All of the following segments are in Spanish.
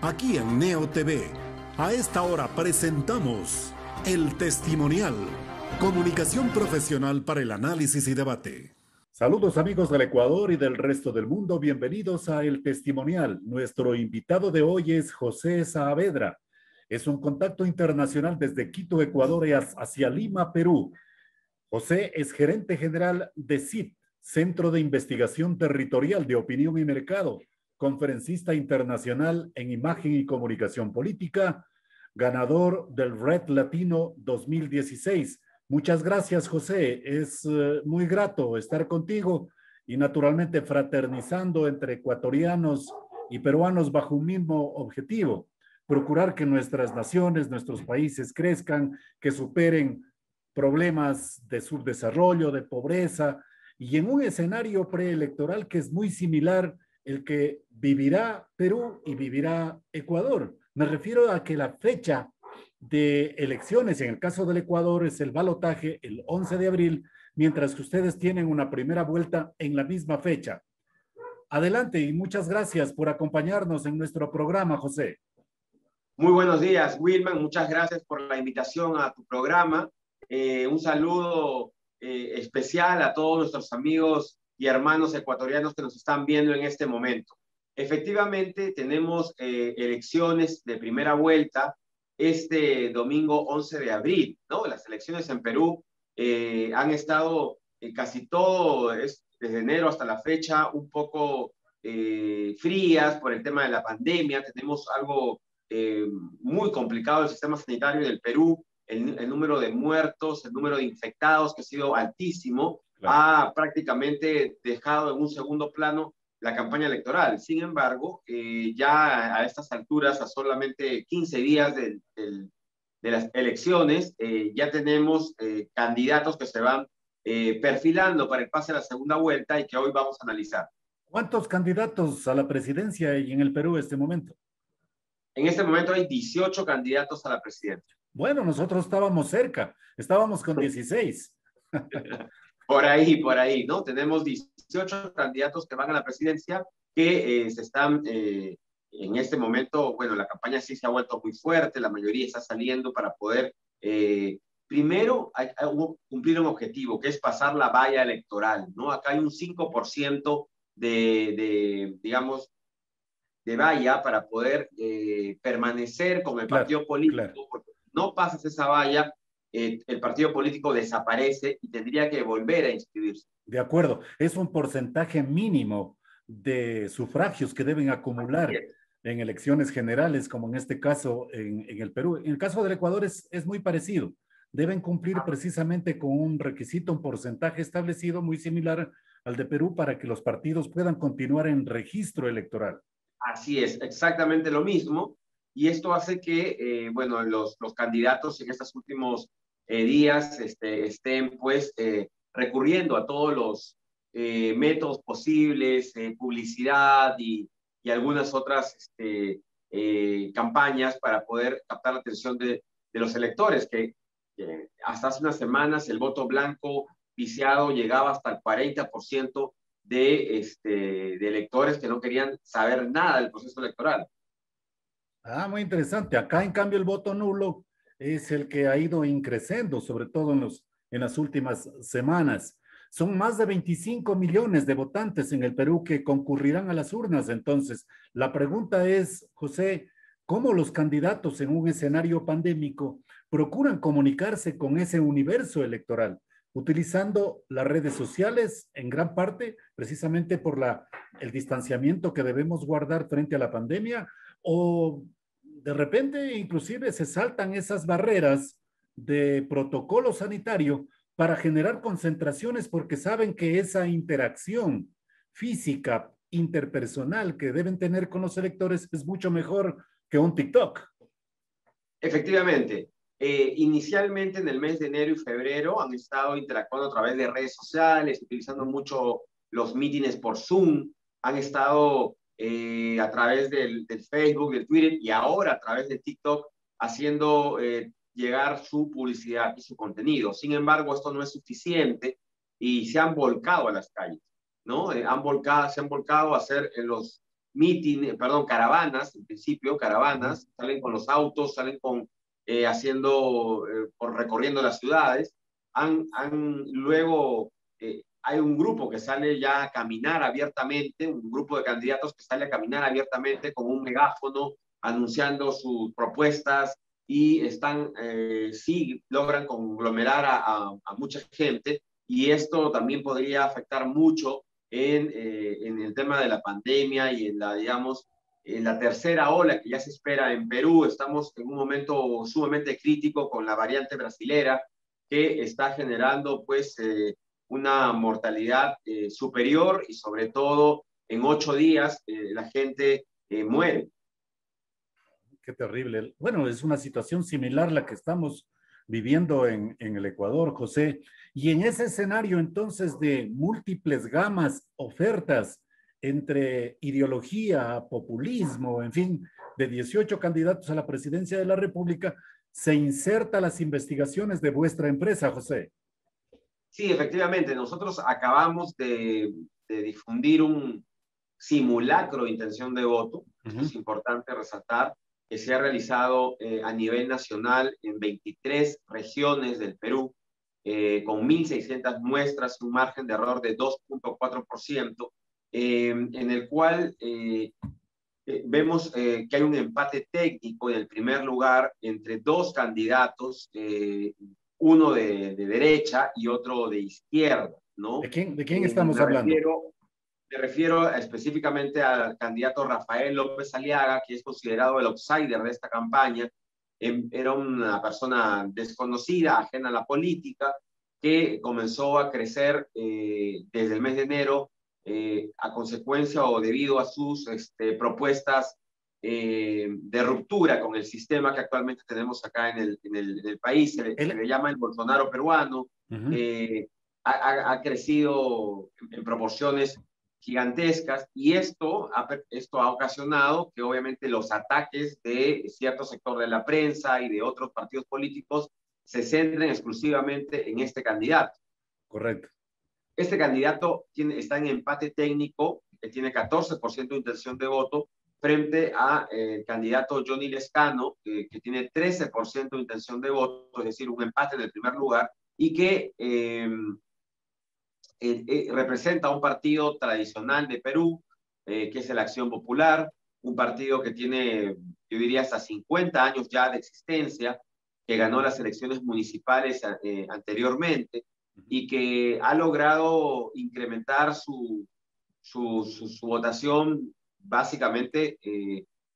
Aquí en Neo TV, a esta hora presentamos El Testimonial, comunicación profesional para el análisis y debate. Saludos amigos del Ecuador y del resto del mundo, bienvenidos a El Testimonial. Nuestro invitado de hoy es José Saavedra. Es un contacto internacional desde Quito, Ecuador, hacia Lima, Perú. José es gerente general de CIT, Centro de Investigación Territorial de Opinión y Mercado, conferencista internacional en imagen y comunicación política, ganador del Red Latino 2016. Muchas gracias, José. Es muy grato estar contigo y naturalmente fraternizando entre ecuatorianos y peruanos bajo un mismo objetivo: procurar que nuestras naciones, nuestros países crezcan, que superen problemas de subdesarrollo, de pobreza, y en un escenario preelectoral que es muy similar el que vivirá Perú y vivirá Ecuador. Me refiero a que la fecha de elecciones, en el caso del Ecuador, es el balotaje el 11 de abril, mientras que ustedes tienen una primera vuelta en la misma fecha. Adelante y muchas gracias por acompañarnos en nuestro programa, José. Muy buenos días, Wilman. Muchas gracias por la invitación a tu programa. Un saludo especial a todos nuestros amigos y hermanos ecuatorianos que nos están viendo en este momento. Efectivamente, tenemos elecciones de primera vuelta este domingo 11 de abril, ¿no? Las elecciones en Perú han estado casi todo, desde enero hasta la fecha, un poco frías por el tema de la pandemia. Tenemos algo muy complicado el sistema sanitario del Perú. El número de muertos, el número de infectados, que ha sido altísimo, claro, ha prácticamente dejado en un segundo plano la campaña electoral. Sin embargo, ya a estas alturas, a solamente 15 días de las elecciones, ya tenemos candidatos que se van perfilando para el pase a la segunda vuelta y que hoy vamos a analizar. ¿Cuántos candidatos a la presidencia hay en el Perú en este momento? En este momento hay 18 candidatos a la presidencia. Bueno, nosotros estábamos cerca, estábamos con 16. Por ahí, ¿no? Tenemos 18 candidatos que van a la presidencia que se están, en este momento, bueno, la campaña sí se ha vuelto muy fuerte, la mayoría está saliendo para poder, primero, cumplir un objetivo, que es pasar la valla electoral, ¿no? Acá hay un 5% digamos, de valla para poder permanecer con el partido político, claro, porque si no pasas esa valla, el partido político desaparece y tendría que volver a inscribirse. De acuerdo, es un porcentaje mínimo de sufragios que deben acumular en elecciones generales, como en este caso en el Perú. En el caso del Ecuador es muy parecido. Deben cumplir precisamente con un requisito, un porcentaje establecido muy similar al de Perú para que los partidos puedan continuar en registro electoral. Así es, exactamente lo mismo. Y esto hace que, bueno, los candidatos en estos últimos días estén, pues, recurriendo a todos los métodos posibles, publicidad y algunas otras campañas para poder captar la atención de los electores, que hasta hace unas semanas el voto blanco viciado llegaba hasta el 40% de electores que no querían saber nada del proceso electoral. Ah, muy interesante. Acá, en cambio, el voto nulo es el que ha ido increciendo, sobre todo en las últimas semanas. Son más de 25 millones de votantes en el Perú que concurrirán a las urnas. Entonces, la pregunta es, José, ¿cómo los candidatos en un escenario pandémico procuran comunicarse con ese universo electoral? Utilizando las redes sociales en gran parte, precisamente por el distanciamiento que debemos guardar frente a la pandemia, o de repente inclusive se saltan esas barreras de protocolo sanitario para generar concentraciones porque saben que esa interacción física, interpersonal que deben tener con los electores es mucho mejor que un TikTok. Efectivamente. Inicialmente en el mes de enero y febrero han estado interactuando a través de redes sociales, utilizando mucho los mítines por Zoom, han estado a través del Facebook, del Twitter y ahora a través de TikTok haciendo llegar su publicidad y su contenido. Sin embargo, esto no es suficiente y se han volcado a las calles, ¿no? Se han volcado a hacer los caravanas, en principio, caravanas, salen con los autos, salen recorriendo las ciudades. Luego hay un grupo que sale ya a caminar abiertamente, un grupo de candidatos que sale a caminar abiertamente con un megáfono anunciando sus propuestas y sí logran conglomerar a mucha gente, y esto también podría afectar mucho en el tema de la pandemia y digamos, en la tercera ola que ya se espera en Perú. Estamos en un momento sumamente crítico con la variante brasilera que está generando pues una mortalidad superior, y sobre todo en 8 días la gente muere. Qué terrible. Bueno, es una situación similar la que estamos viviendo en el Ecuador, José. Y en ese escenario entonces de múltiples gamas, ofertas entre ideología, populismo, en fin, de 18 candidatos a la presidencia de la República, se inserta las investigaciones de vuestra empresa, José. Sí, efectivamente, nosotros acabamos de difundir un simulacro de intención de voto. Esto es importante resaltar, que se ha realizado a nivel nacional en 23 regiones del Perú, con 1.600 muestras, un margen de error de 2.4%, en el cual vemos que hay un empate técnico en el primer lugar entre dos candidatos, uno de derecha y otro de izquierda, ¿no? ¿De quién estamos hablando? Me refiero específicamente al candidato Rafael López Aliaga, que es considerado el outsider de esta campaña. Era una persona desconocida, ajena a la política, que comenzó a crecer desde el mes de enero a consecuencia o debido a sus propuestas de ruptura con el sistema que actualmente tenemos acá en el país. Se le llama el Bolsonaro peruano. Ha crecido en proporciones gigantescas, y esto ha ocasionado que obviamente los ataques de cierto sector de la prensa y de otros partidos políticos se centren exclusivamente en este candidato. Correcto. Este candidato está en empate técnico, que tiene 14% de intención de voto, frente al candidato Johnny Lescano, que tiene 13% de intención de voto, es decir, un empate en el primer lugar, y que representa un partido tradicional de Perú, que es la Acción Popular, un partido que tiene, yo diría, hasta 50 años ya de existencia, que ganó las elecciones municipales anteriormente, y que ha logrado incrementar su votación básicamente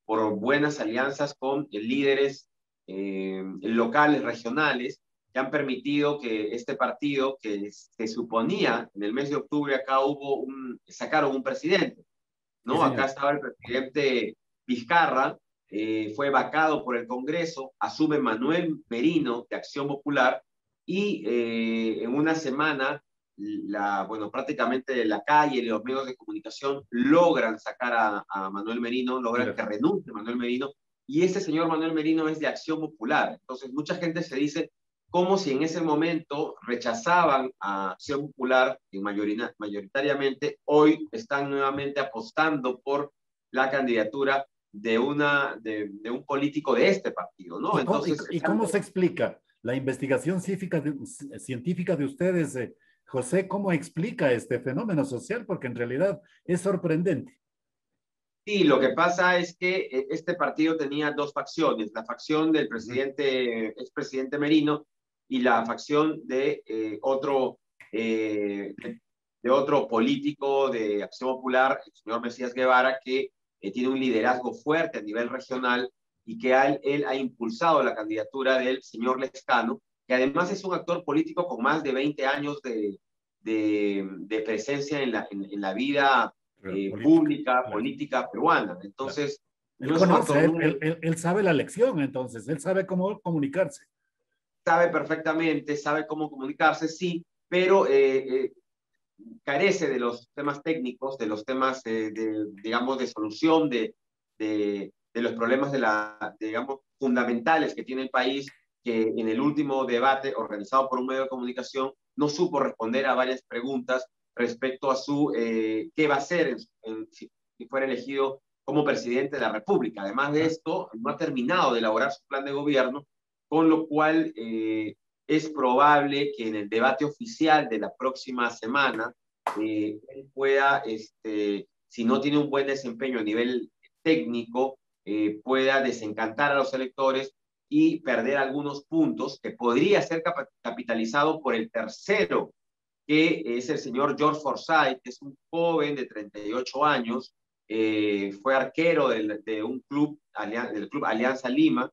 por buenas alianzas con líderes locales, regionales, que han permitido que este partido, que se suponía en el mes de octubre, acá sacaron un presidente, ¿no? Sí, acá estaba el presidente Vizcarra, fue vacado por el Congreso, asume Manuel Merino de Acción Popular, y en una semana, prácticamente la calle y los medios de comunicación logran sacar a Manuel Merino, logran que renuncie Manuel Merino, y ese señor Manuel Merino es de Acción Popular. Entonces mucha gente se dice, como si en ese momento rechazaban a Acción Popular, y mayoritariamente hoy están nuevamente apostando por la candidatura de un político de este partido, ¿no? Entonces, ¿Y cómo se explica la investigación científica de ustedes, José? ¿Cómo explica este fenómeno social? Porque en realidad es sorprendente. Sí, lo que pasa es que este partido tenía dos facciones: la facción del expresidente Merino, y la facción de otro político de Acción Popular, el señor Mesías Guevara, que tiene un liderazgo fuerte a nivel regional, y que él ha impulsado la candidatura del señor Lescano, que además es un actor político con más de 20 años de presencia en la vida política peruana. Entonces, él conoce, él sabe la lección, entonces, él sabe cómo comunicarse. Sabe perfectamente, sabe cómo comunicarse, sí, pero carece de los temas técnicos, de los temas, digamos, de solución de los problemas digamos, fundamentales que tiene el país, que en el último debate organizado por un medio de comunicación no supo responder a varias preguntas respecto a qué va a hacer y fuera elegido como presidente de la República. Además de esto, no ha terminado de elaborar su plan de gobierno, con lo cual es probable que en el debate oficial de la próxima semana él pueda, si no tiene un buen desempeño a nivel técnico, pueda desencantar a los electores y perder algunos puntos que podría ser capitalizado por el tercero, que es el señor George Forsyth, que es un joven de 38 años, fue arquero de un club, del club Alianza Lima,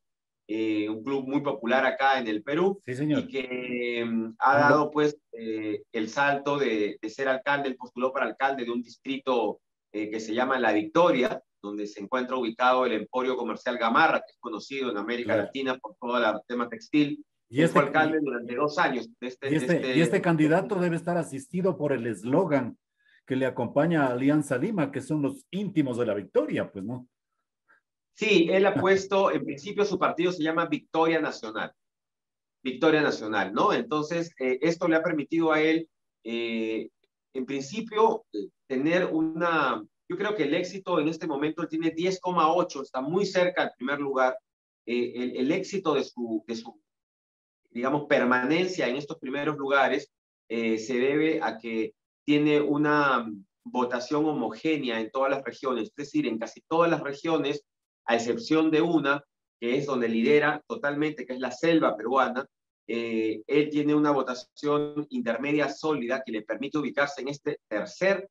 un club muy popular acá en el Perú, Sí, señor. y que ha dado pues el salto de ser alcalde. Él postuló para alcalde de un distrito que se llama La Victoria, donde se encuentra ubicado el Emporio Comercial Gamarra, que es conocido en América Claro. Latina por todo el tema textil. Y Él fue este, alcalde durante 2 años y este candidato debe estar asistido por el eslogan que le acompaña a Alianza Lima, que son los íntimos de la victoria, pues, ¿no? Sí, él ha puesto, en principio su partido se llama Victoria Nacional. Victoria Nacional, ¿no? Entonces, esto le ha permitido a él, en principio, tener yo creo que el éxito en este momento, él tiene 10,8, está muy cerca al primer lugar. El éxito de su, digamos, permanencia en estos primeros lugares se debe a que tiene una votación homogénea en todas las regiones, es decir, en casi todas las regiones, a excepción de una, que es donde lidera totalmente, que es la selva peruana. Él tiene una votación intermedia sólida que le permite ubicarse en este tercer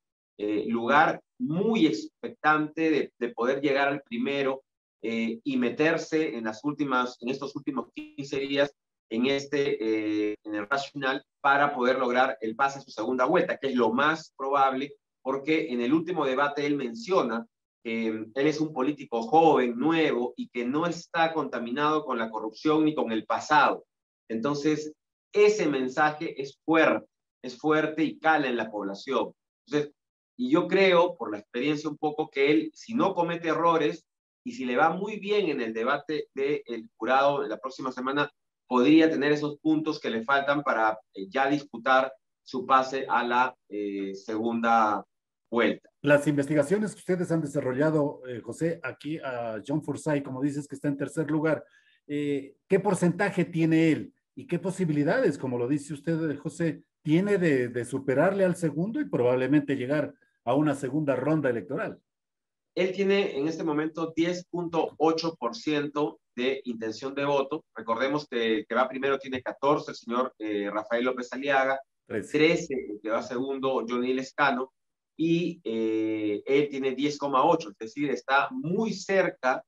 lugar, muy expectante de poder llegar al primero y meterse en estos últimos 15 días en en el racional, para poder lograr el pase a su segunda vuelta, que es lo más probable, porque en el último debate él menciona que él es un político joven, nuevo, y que no está contaminado con la corrupción ni con el pasado. Entonces, ese mensaje es fuerte y cala en la población. Entonces, y yo creo, por la experiencia un poco, que él, si no comete errores y si le va muy bien en el debate del jurado en la próxima semana, podría tener esos puntos que le faltan para ya disputar su pase a la segunda vuelta. Las investigaciones que ustedes han desarrollado, José, aquí a John Forsyth, como dices que está en tercer lugar, ¿qué porcentaje tiene él y qué posibilidades, como lo dice usted, José, tiene de superarle al segundo y probablemente llegar a una segunda ronda electoral? Él tiene en este momento 10,8% de intención de voto. Recordemos que el que va primero tiene 14, el señor Rafael López Aliaga, 13, el que va segundo, Johnny Lescano, y él tiene 10,8, es decir, está muy cerca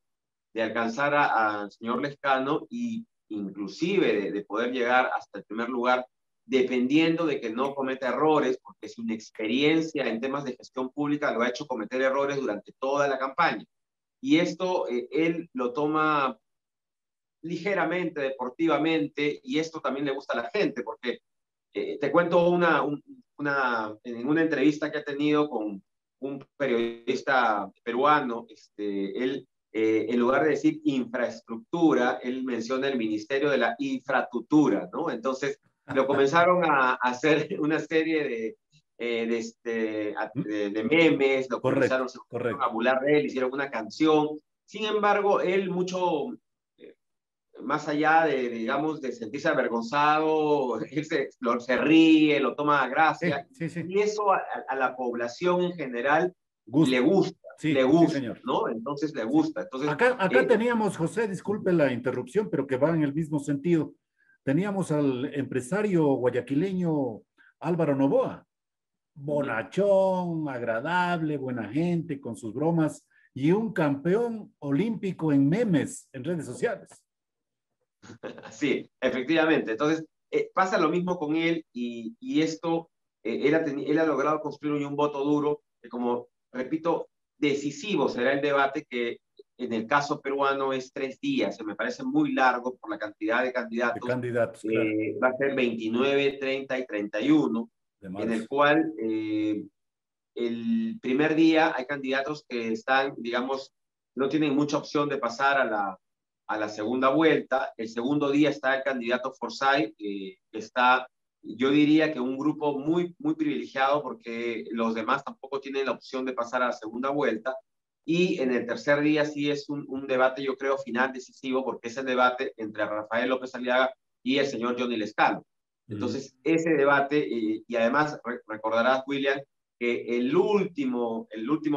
de alcanzar al señor Lescano, y inclusive de poder llegar hasta el primer lugar, dependiendo de que no cometa errores, porque su inexperiencia en temas de gestión pública lo ha hecho cometer errores durante toda la campaña. Y esto él lo toma ligeramente, deportivamente, y esto también le gusta a la gente, porque te cuento en una entrevista que ha tenido con un periodista peruano. Él, en lugar de decir infraestructura, él menciona el Ministerio de la Infraestructura, ¿no? Entonces, lo comenzaron a hacer una serie de memes, lo comenzaron, Correcto, se comenzaron a correcto. burlar de él, hicieron una canción. Sin embargo, él mucho más allá digamos, de sentirse avergonzado, él se ríe, lo toma a gracia, Sí, sí. y eso a la población en general Gusta. le Sí, sí, gusta, señor. ¿no? Entonces le Sí. gusta. Entonces, Acá teníamos, José, disculpe la interrupción, pero que va en el mismo sentido. Teníamos al empresario guayaquileño Álvaro Noboa, bonachón, agradable, buena gente, con sus bromas, y un campeón olímpico en memes en redes sociales. sí, efectivamente. Entonces, pasa lo mismo con él, y esto, él ha logrado construir un voto duro, que, como repito, decisivo será el debate, que en el caso peruano es 3 días. Se me parece muy largo por la cantidad de De candidatos. candidatos, claro, Va a ser 29, 30 y 31, de en el marzo. cual el primer día hay candidatos que están, digamos, no tienen mucha opción de pasar a la segunda vuelta. El segundo día está el candidato Forsyth, que está yo diría que un grupo muy, muy privilegiado porque los demás tampoco tienen la opción de pasar a la segunda vuelta. Y en el tercer día sí es un debate, yo creo, final decisivo, porque es el debate entre Rafael López Aliaga y el señor Johnny Lescano. Entonces, ese debate, y además recordarás, William, que el último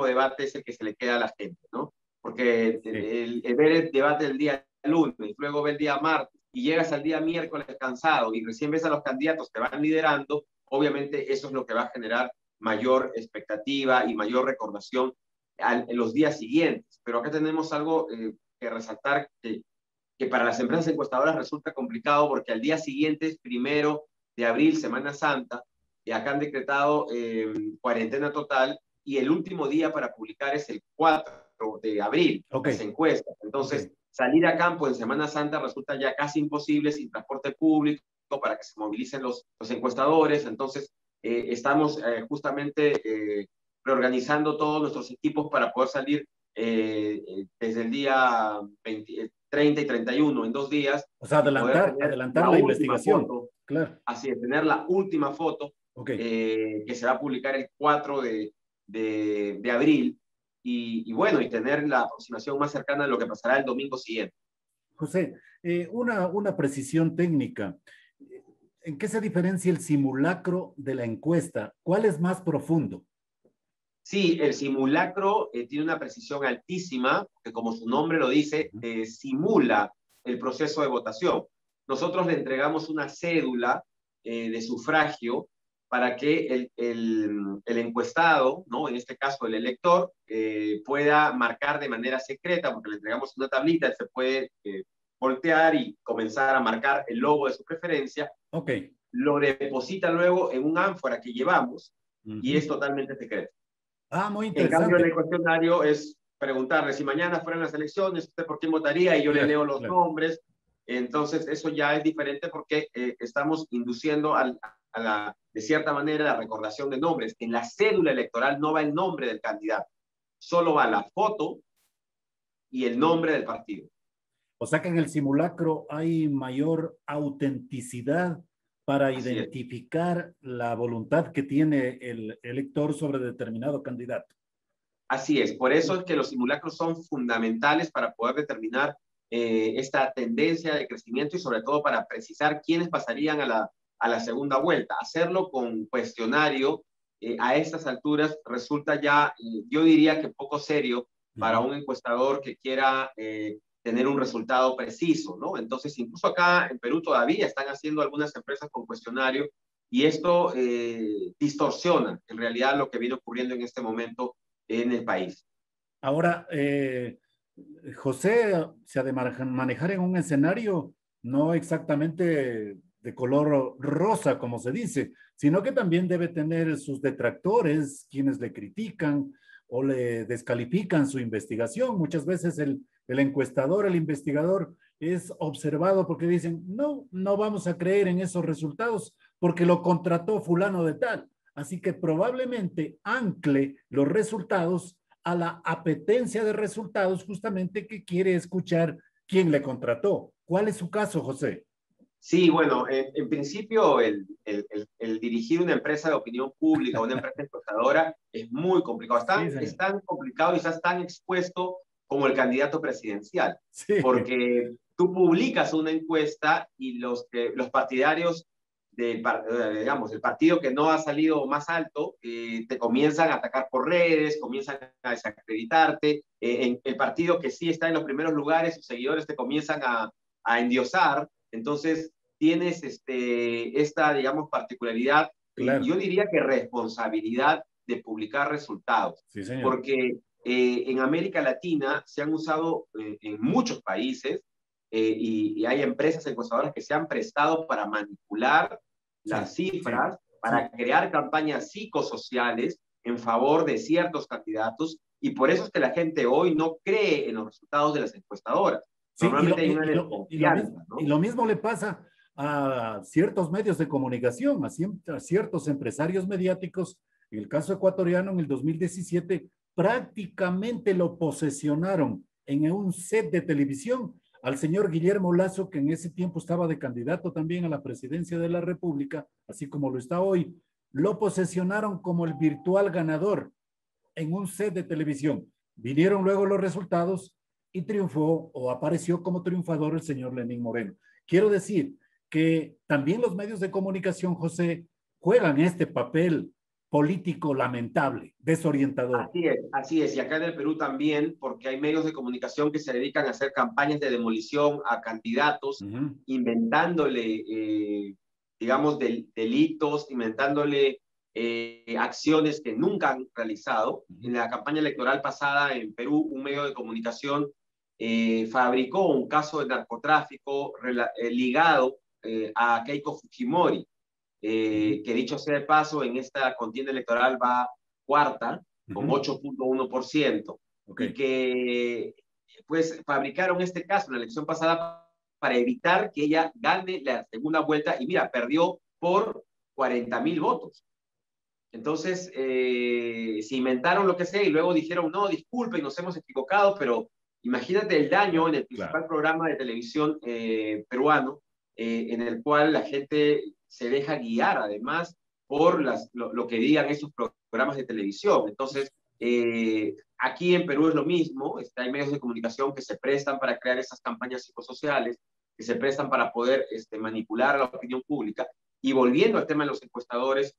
debate es el que se le queda a la gente, ¿no? Porque el ver el debate del día lunes, luego ver el día martes, y llegas al día miércoles cansado y recién ves a los candidatos que van liderando, obviamente eso es lo que va a generar mayor expectativa y mayor recordación en los días siguientes. Pero acá tenemos algo que resaltar que para las empresas encuestadoras resulta complicado porque al día siguiente es 1 de abril, Semana Santa, y acá han decretado cuarentena total y el último día para publicar es el 4 de abril, las encuestas. Entonces, salir a campo en Semana Santa resulta ya casi imposible sin transporte público para que se movilicen los encuestadores. Entonces, estamos justamente reorganizando todos nuestros equipos para poder salir desde el día 30 y 31, en 2 días. O sea, adelantar la investigación. Foto, claro. Así es, tener la última foto que se va a publicar el 4 de abril y bueno, y tener la aproximación más cercana de lo que pasará el domingo siguiente. José, una precisión técnica. ¿En qué se diferencia el simulacro de la encuesta? ¿Cuál es más profundo? Sí, el simulacro tiene una precisión altísima, que como su nombre lo dice, simula el proceso de votación. Nosotros le entregamos una cédula de sufragio para que el encuestado, ¿no? En este caso el elector, pueda marcar de manera secreta, porque le entregamos una tablita, él se puede voltear y comenzar a marcar el logo de su preferencia. Lo deposita luego en un ánfora que llevamos y es totalmente secreto. Muy interesante. En cambio, en el cuestionario es preguntarle si mañana fueran las elecciones, ¿usted por quién votaría? Y yo le leo los nombres. Entonces, eso ya es diferente porque estamos induciendo de cierta manera la recordación de nombres. En la cédula electoral no va el nombre del candidato, solo va la foto y el nombre del partido. O sea que en el simulacro hay mayor autenticidad para identificar la voluntad que tiene el elector sobre determinado candidato. Así es, por eso es que los simulacros son fundamentales para poder determinar esta tendencia de crecimiento y sobre todo para precisar quiénes pasarían a la segunda vuelta. Hacerlo con cuestionario a estas alturas resulta ya, yo diría que poco serio para un encuestador que quiera tener un resultado preciso, ¿no? Entonces, incluso acá en Perú todavía están haciendo algunas empresas con cuestionario y esto distorsiona en realidad lo que viene ocurriendo en este momento en el país. Ahora, José se ha de manejar en un escenario no exactamente de color rosa, como se dice, sino que también debe tener sus detractores, quienes le critican o le descalifican su investigación. Muchas veces el encuestador, el investigador, es observado porque dicen, no vamos a creer en esos resultados porque lo contrató fulano de tal. Así que probablemente ancle los resultados a la apetencia de resultados justamente que quiere escuchar quién le contrató. ¿Cuál es su caso, José? Sí, bueno, en principio el dirigir una empresa de opinión pública, una empresa encuestadora, es muy complicado. Es tan complicado y estás tan expuesto como el candidato presidencial. Porque tú publicas una encuesta y los partidarios digamos, el partido que no ha salido más alto, te comienzan a atacar por redes, comienzan a desacreditarte. El partido que sí está en los primeros lugares, sus seguidores te comienzan a endiosar. Entonces, tienes esta, digamos, particularidad, yo diría que responsabilidad de publicar resultados. Porque en América Latina se han usado en muchos países y hay empresas encuestadoras que se han prestado para manipular las cifras, para crear campañas psicosociales en favor de ciertos candidatos, y por eso es que la gente hoy no cree en los resultados de las encuestadoras. Normalmente hay una desconfianza, ¿no? Y lo mismo le pasa a ciertos medios de comunicación, a ciertos empresarios mediáticos. En el caso ecuatoriano, en el 2017, prácticamente lo posesionaron en un set de televisión al señor Guillermo Lasso, que en ese tiempo estaba de candidato también a la presidencia de la República, así como lo está hoy, lo posesionaron como el virtual ganador en un set de televisión. Vinieron luego los resultados y triunfó o apareció como triunfador el señor Lenín Moreno. Quiero decir que también los medios de comunicación, José, juegan este papel político lamentable, desorientador. Así es. Y acá en el Perú también, porque hay medios de comunicación que se dedican a hacer campañas de demolición a candidatos, inventándole, digamos, delitos, inventándole acciones que nunca han realizado. En la campaña electoral pasada en Perú, un medio de comunicación fabricó un caso de narcotráfico ligado a Keiko Fujimori, que dicho sea de paso, en esta contienda electoral va cuarta, con 8.1%, y que pues fabricaron este caso en la elección pasada para evitar que ella gane la segunda vuelta, y mira, perdió por 40.000 votos. Entonces, se inventaron lo que sea y luego dijeron, no, disculpen, nos hemos equivocado, pero imagínate el daño en el principal programa de televisión peruano, en el cual la gente se deja guiar además por lo que digan esos programas de televisión. Entonces, aquí en Perú es lo mismo, hay medios de comunicación que se prestan para crear esas campañas psicosociales, que se prestan para poder manipular a la opinión pública. Y volviendo al tema de los encuestadores,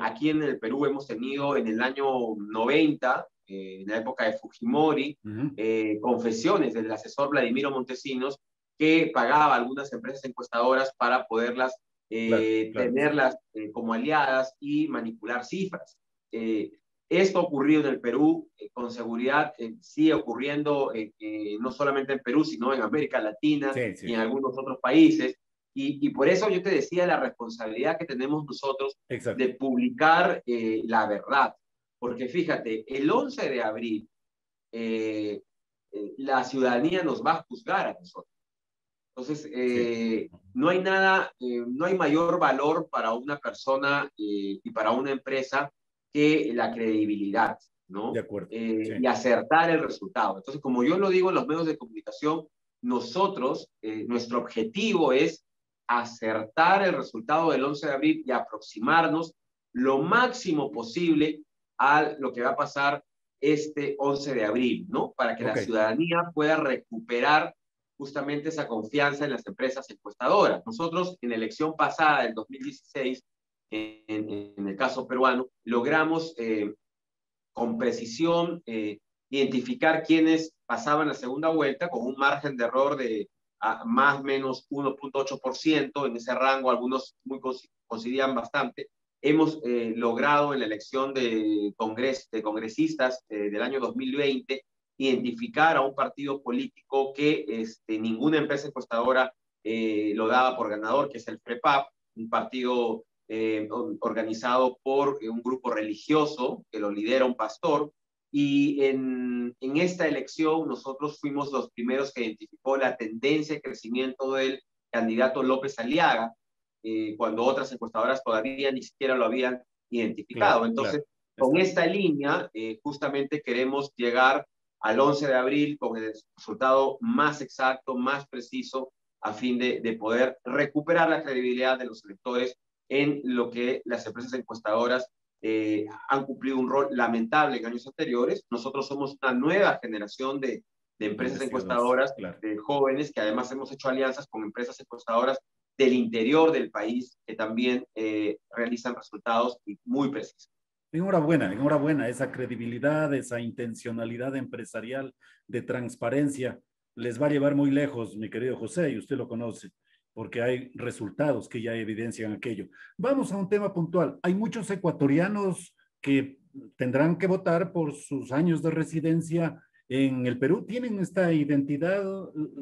aquí en el Perú hemos tenido en el año 90, en la época de Fujimori, confesiones del asesor Vladimiro Montesinos, que pagaba a algunas empresas encuestadoras para poderlas tenerlas como aliadas y manipular cifras. Esto ha ocurrido en el Perú, con seguridad sigue ocurriendo no solamente en Perú, sino en América Latina y en algunos otros países. Y por eso yo te decía la responsabilidad que tenemos nosotros de publicar la verdad. Porque fíjate, el 11 de abril la ciudadanía nos va a juzgar a nosotros. Entonces, no hay nada, no hay mayor valor para una persona y para una empresa que la credibilidad, ¿no? De acuerdo. Y acertar el resultado. Entonces, como yo lo digo en los medios de comunicación, nosotros, nuestro objetivo es acertar el resultado del 11 de abril y aproximarnos lo máximo posible a lo que va a pasar este 11 de abril, ¿no? Para que la ciudadanía pueda recuperar justamente esa confianza en las empresas encuestadoras. Nosotros en la elección pasada del 2016, en el caso peruano, logramos con precisión identificar quiénes pasaban la segunda vuelta con un margen de error de más o menos 1.8%. En ese rango algunos coincidían bastante. Hemos logrado en la elección de congresistas del año 2020 identificar a un partido político que ninguna empresa encuestadora lo daba por ganador, que es el FREPAP, un partido organizado por un grupo religioso que lo lidera un pastor. Y en esta elección nosotros fuimos los primeros que identificó la tendencia de crecimiento del candidato López Aliaga, cuando otras encuestadoras todavía ni siquiera lo habían identificado. Entonces, con esta línea, justamente queremos llegar al 11 de abril con el resultado más exacto, más preciso, a fin de poder recuperar la credibilidad de los electores en lo que las empresas encuestadoras han cumplido un rol lamentable en años anteriores. Nosotros somos una nueva generación de empresas encuestadoras, de jóvenes, que además hemos hecho alianzas con empresas encuestadoras del interior del país, que también realizan resultados muy precisos. Enhorabuena, enhorabuena. Esa credibilidad, esa intencionalidad empresarial de transparencia les va a llevar muy lejos, mi querido José, y usted lo conoce, porque hay resultados que ya evidencian aquello. Vamos a un tema puntual. Hay muchos ecuatorianos que tendrán que votar por sus años de residencia en el Perú. ¿Tienen esta identidad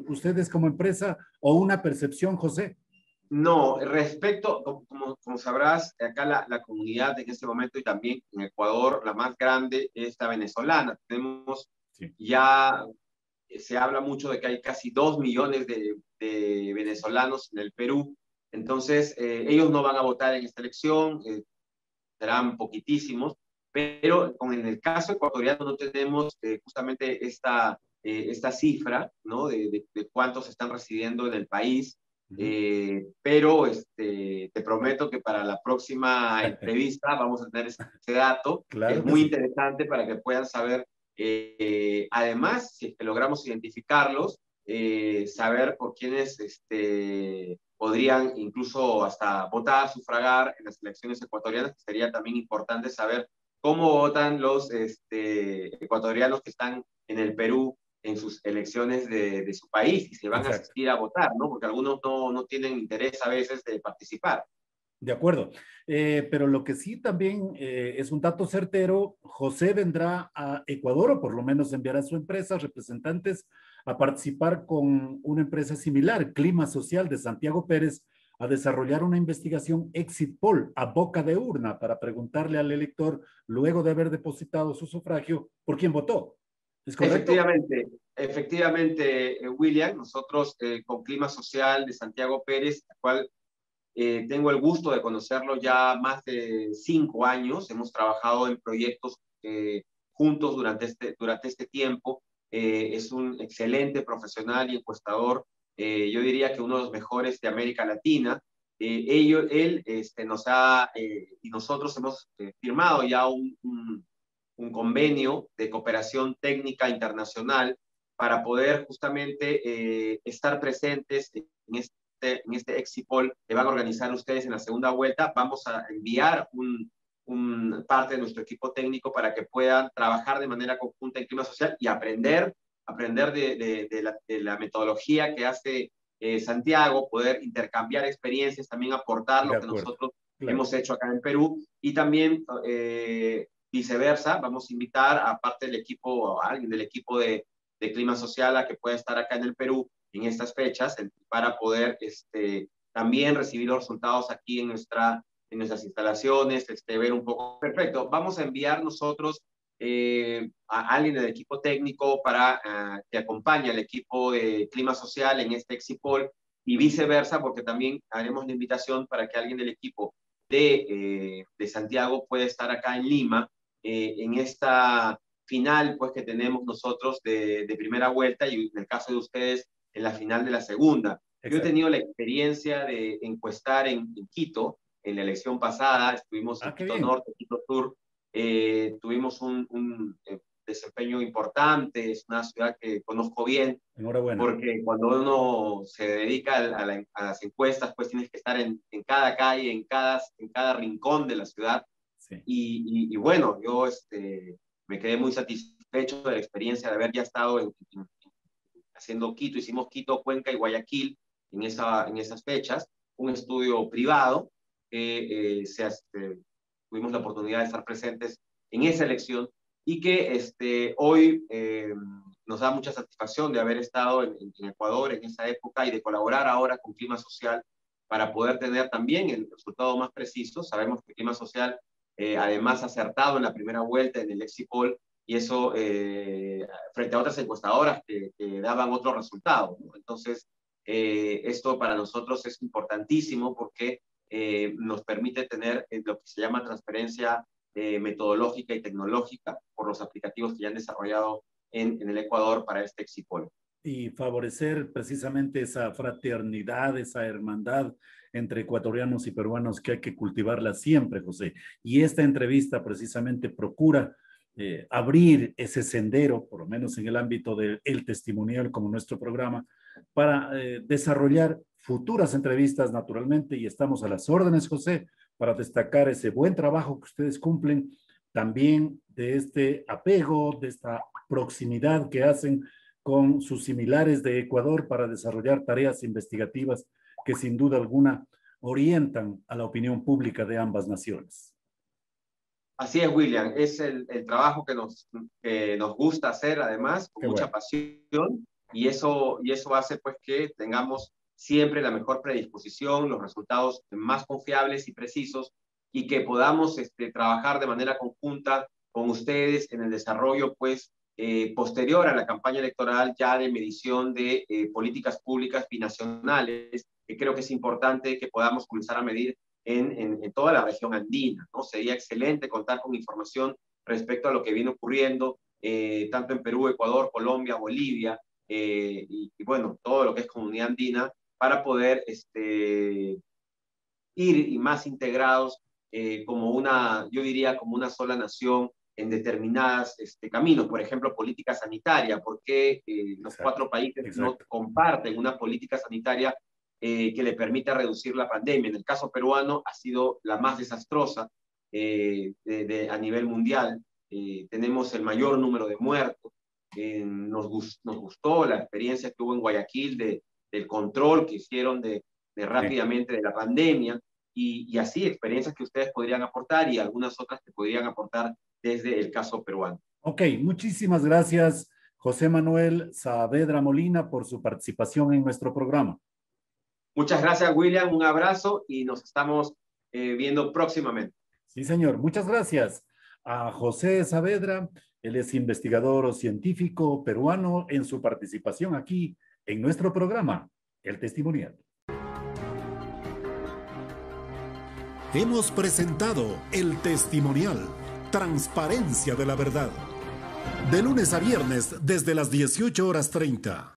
ustedes como empresa o una percepción, José? No, respecto, como sabrás, acá la comunidad en este momento y también en Ecuador, la más grande es la venezolana. Tenemos ya, se habla mucho de que hay casi 2 millones de venezolanos en el Perú. Entonces, ellos no van a votar en esta elección, serán poquitísimos, pero en el caso ecuatoriano no tenemos justamente esta cifra, ¿no? De cuántos están residiendo en el país. Pero te prometo que para la próxima entrevista vamos a tener ese dato, que es Claro que muy sí. interesante para que puedan saber, además, si es que logramos identificarlos, saber por quiénes podrían incluso hasta votar, sufragar en las elecciones ecuatorianas, que sería también importante saber cómo votan los ecuatorianos que están en el Perú en sus elecciones de su país y se van a Exacto. asistir a votar, ¿no? Porque algunos no tienen interés a veces de participar. De acuerdo. Pero lo que sí también es un dato certero, José vendrá a Ecuador, o por lo menos enviará a su empresa representantes a participar con una empresa similar, Clima Social de Santiago Pérez, a desarrollar una investigación exit poll a boca de urna para preguntarle al elector, luego de haber depositado su sufragio, por quién votó. ¿Es correcto? Efectivamente, William, nosotros con Clima Social de Santiago Pérez, al cual tengo el gusto de conocerlo ya más de 5 años. Hemos trabajado en proyectos juntos durante este tiempo. Es un excelente profesional y encuestador. Yo diría que uno de los mejores de América Latina. Él y nosotros hemos firmado ya un convenio de cooperación técnica internacional para poder justamente estar presentes en este exit poll que van a organizar ustedes en la segunda vuelta. Vamos a enviar parte de nuestro equipo técnico para que puedan trabajar de manera conjunta en clima social y aprender de la metodología que hace Santiago, poder intercambiar experiencias, también aportar De lo que acuerdo. nosotros Claro. hemos hecho acá en Perú y también viceversa, vamos a invitar a parte del equipo, a alguien del equipo de clima social a que pueda estar acá en el Perú en estas fechas para poder también recibir los resultados aquí en nuestras instalaciones, ver un poco. Perfecto, vamos a enviar nosotros a alguien del equipo técnico para que acompañe al equipo de clima social en este exit poll y viceversa, porque también haremos la invitación para que alguien del equipo de Santiago pueda estar acá en Lima en esta final pues que tenemos nosotros de primera vuelta y en el caso de ustedes en la final de la segunda. Yo he Exacto. tenido la experiencia de encuestar en Quito, en la elección pasada, estuvimos en Ah, qué Quito bien. Norte, Quito Sur, tuvimos un desempeño importante, es una ciudad que conozco bien, Enhorabuena. porque cuando uno se dedica a las encuestas, pues tienes que estar en cada calle, en cada rincón de la ciudad. Sí. Y bueno, yo me quedé muy satisfecho de la experiencia de haber ya estado haciendo Quito. Hicimos Quito, Cuenca y Guayaquil en esas fechas, un estudio privado que tuvimos la oportunidad de estar presentes en esa elección y que hoy nos da mucha satisfacción de haber estado en Ecuador en esa época y de colaborar ahora con Clima Social para poder tener también el resultado más preciso. Sabemos que Clima Social además ha acertado en la primera vuelta en el exit poll y eso frente a otras encuestadoras que daban otros resultados, ¿no? Entonces, esto para nosotros es importantísimo porque nos permite tener lo que se llama transferencia metodológica y tecnológica por los aplicativos que ya han desarrollado en el Ecuador para este exit poll. Y favorecer precisamente esa fraternidad, esa hermandad entre ecuatorianos y peruanos que hay que cultivarla siempre, José. Y esta entrevista precisamente procura abrir ese sendero, por lo menos en el ámbito del testimonial como nuestro programa, para desarrollar futuras entrevistas naturalmente y estamos a las órdenes, José, para destacar ese buen trabajo que ustedes cumplen, también de este apego, de esta proximidad que hacen con sus similares de Ecuador para desarrollar tareas investigativas que sin duda alguna orientan a la opinión pública de ambas naciones. Así es, William, es el trabajo que nos gusta hacer, además, con Qué mucha bueno. pasión, y eso hace pues que tengamos siempre la mejor predisposición, los resultados más confiables y precisos, y que podamos trabajar de manera conjunta con ustedes en el desarrollo pues posterior a la campaña electoral ya de medición de políticas públicas binacionales, que creo que es importante que podamos comenzar a medir en toda la región andina, ¿no? Sería excelente contar con información respecto a lo que viene ocurriendo tanto en Perú, Ecuador, Colombia, Bolivia, y bueno, todo lo que es comunidad andina, para poder ir y más integrados como una, yo diría, como una sola nación en determinadas caminos, por ejemplo, política sanitaria, porque los cuatro países no comparten una política sanitaria que le permita reducir la pandemia. En el caso peruano ha sido la más desastrosa a nivel mundial. Tenemos el mayor número de muertos. Nos gustó la experiencia que hubo en Guayaquil del control que hicieron rápidamente de la pandemia, y así experiencias que ustedes podrían aportar y algunas otras que podrían aportar desde el caso peruano. Ok, muchísimas gracias, José Manuel Saavedra Molina, por su participación en nuestro programa. Muchas gracias, William. Un abrazo y nos estamos viendo próximamente. Sí, señor. Muchas gracias a José Saavedra. Él es investigador científico peruano, en su participación aquí en nuestro programa, El Testimonial. Hemos presentado El Testimonial, transparencia de la verdad. De lunes a viernes desde las 18:30.